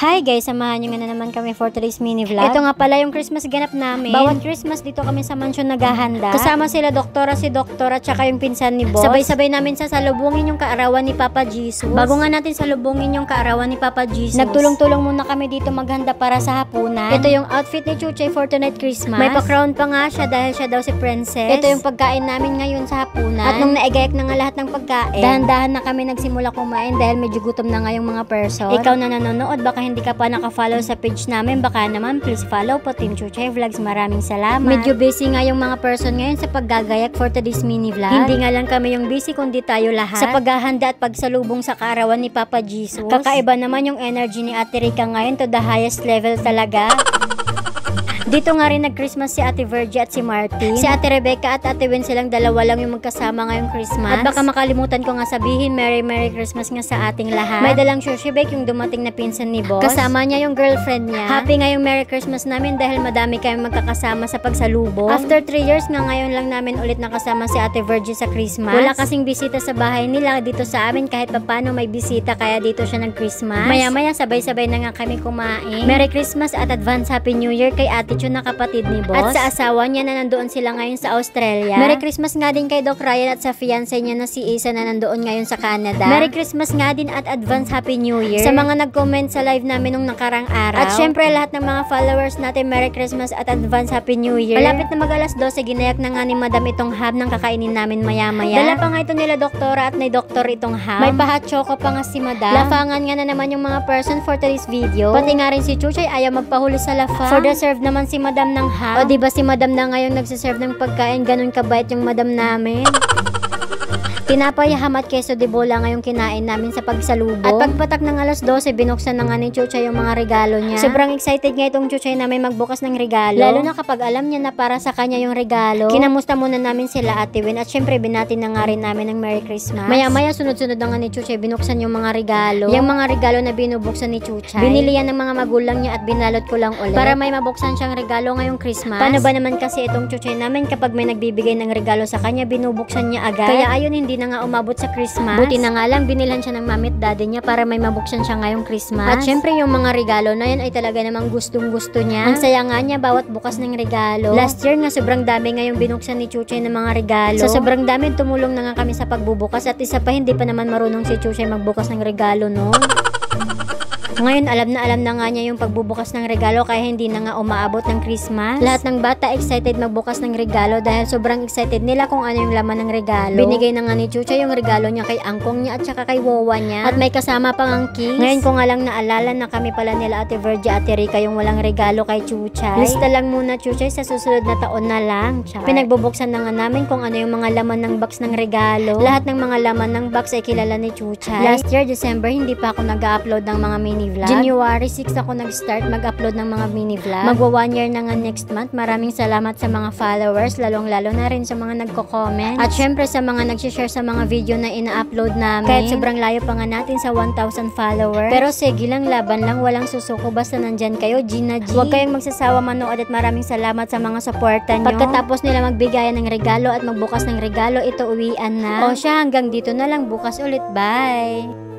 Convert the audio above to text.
Hi guys, samahan nyo nga na naman kami for today's mini vlog. Ito nga pala yung Christmas ganap namin. Bawat Christmas dito kami sa mansion naghahanda. Kasama sila si Doktora, tsaka yung pinsan ni Boss. Sabay-sabay namin sasalubungin yung kaarawan ni Papa Jesus. Bago nga natin salubungin yung kaarawan ni Papa Jesus, nagtulong-tulong muna kami dito maghanda para sa hapunan. Ito yung outfit ni Chuchay for tonight Christmas. May pa-crown pa nga siya dahil siya daw si princess. Ito yung pagkain namin ngayon sa hapunan. At nung naigayak na nga lahat ng pagkain, dahan-dahan na kami nagsimula kumain dahil medyo gutom na nga yung mga person. Ikaw na nanonood, baka hindi ka pa naka-follow sa page namin, baka naman please follow po Team Chuchay Vlogs. Maraming salamat. Medyo busy nga yung mga person ngayon sa paggagayak for today's mini vlog. Hindi nga lang kami yung busy kundi tayo lahat sa paghahanda at pagsalubong sa kaarawan ni Papa Jesus. Kakaiba naman yung energy ni Ate Rica ngayon to the highest level talaga. Dito nga rin nag-Christmas si Ate Virgie at si Martin. Si Ate Rebecca at Ate Wen silang dalawa lang yung magkasama ngayong Christmas. At baka makalimutan ko nga sabihin, Merry Christmas nga sa ating lahat. May dalang sushi bake yung dumating na pinsan ni Boss. Kasama niya yung girlfriend niya. Happy nga yung Merry Christmas namin dahil madami kayong magkakasama sa pagsalubong. After 3 years nga ngayon lang namin ulit nakasama si Ate Virgie sa Christmas. Wala kasing bisita sa bahay nila dito sa amin, kahit papano may bisita, kaya dito siya nag-Christmas. Maya-maya sabay-sabay na nga kami kumain. Merry Christmas at advance Happy New Year kay Ate Chun na kapatid ni Boss. At sa asawa niya na nandoon sila ngayon sa Australia. Merry Christmas nga din kay Doc Ryan at sa fiancé niya na si Isa na nandoon ngayon sa Canada. Merry Christmas nga din at advance Happy New Year sa mga nag-comment sa live namin nung nakarang araw. At syempre lahat ng mga followers natin, Merry Christmas at advance Happy New Year. Malapit na mag-alas 12, ginayak na nga ni Madam itong ham ng kakainin namin maya-maya. Dala pa nga ito nila Doktora at ni Doktor itong ham. May pa-hot choco pa nga si Madam. Lafangan nga na naman yung mga person for today's video. Pati nga rin si Chuchay ayaw magpahuli sa lafang. For the serve naman si Madam ng ham. O diba si Madam na ngayon nagsiserve ng pagkain, ganun kabait yung Madam namin. Tinapay, ham at keso de bola ngayong kinain namin sa pagsalubong. At pagpatak ng alas 12, binuksan na nga ni Chuchay yung mga regalo niya. Sobrang excited nga itong Chuchay na may magbukas ng regalo. Lalo na kapag alam niya na para sa kanya yung regalo. Kinamusta muna namin sila Ate Wen at syempre binati na nga rin namin ng Merry Christmas. Maya-maya sunod-sunod na nga ni Chuchay binuksan yung mga regalo. Yung mga regalo na binubuksan ni Chuchay, binili yan ng mga magulang niya at binalot ko lang ulit para may mabuksan siyang regalo ngayong Christmas. Paano ba naman kasi itong Chuchay namin, kapag may nagbibigay ng regalo sa kanya, binubuksan niya agad. Kaya ayun, hindi na nga umabot sa Christmas. Buti na nga lang binilhan siya ng mami at daddy niya para may mabuksan siya ngayong Christmas. At syempre yung mga regalo na yan ay talaga namang gustong-gusto niya. Ang saya nga niya bawat bukas ng regalo. Last year nga sobrang dami ngayong binuksan ni Chuchay ng mga regalo. Sa sobrang dami tumulong na nga kami sa pagbubukas at isa pa hindi pa naman marunong si Chuchay magbukas ng regalo no. Ngayon alam na nga niya yung pagbubukas ng regalo kaya hindi na nga umaabot ng Christmas. Lahat ng bata excited magbukas ng regalo dahil sobrang excited nila kung ano yung laman ng regalo. Binigay na nga ni Chuchay yung regalo niya kay angkong niya at saka kay wowa niya. At may kasama pang ang keys. Ngayon ko nga lang naalala na kami pala nila Ate Virgie, Ate Rica yung walang regalo kay Chuchay. Lista lang muna Chuchay, sa susunod na taon na lang. Pinagbubuksan na nga namin kung ano yung mga laman ng box ng regalo. Lahat ng mga laman ng box ay kilala ni Chuchay. Last year December hindi pa ako nag-upload ng mga mini vlog. January 6 ako nag-start mag-upload ng mga mini vlog. Magwa 1 year na nga next month. Maraming salamat sa mga followers, lalong-lalo na rin sa mga nagko-comment. At syempre sa mga nag-share sa mga video na ina-upload namin. Kahit sobrang layo pa nga natin sa 1,000 followers. Pero sige lang, laban lang, walang susuko basta nandyan kayo, Gina G. Huwag kayong magsasawa manood at maraming salamat sa mga suporta nyo. Pagkatapos nila magbigayan ng regalo at magbukas ng regalo, ito uwian na. O siya, hanggang dito na lang, bukas ulit, bye!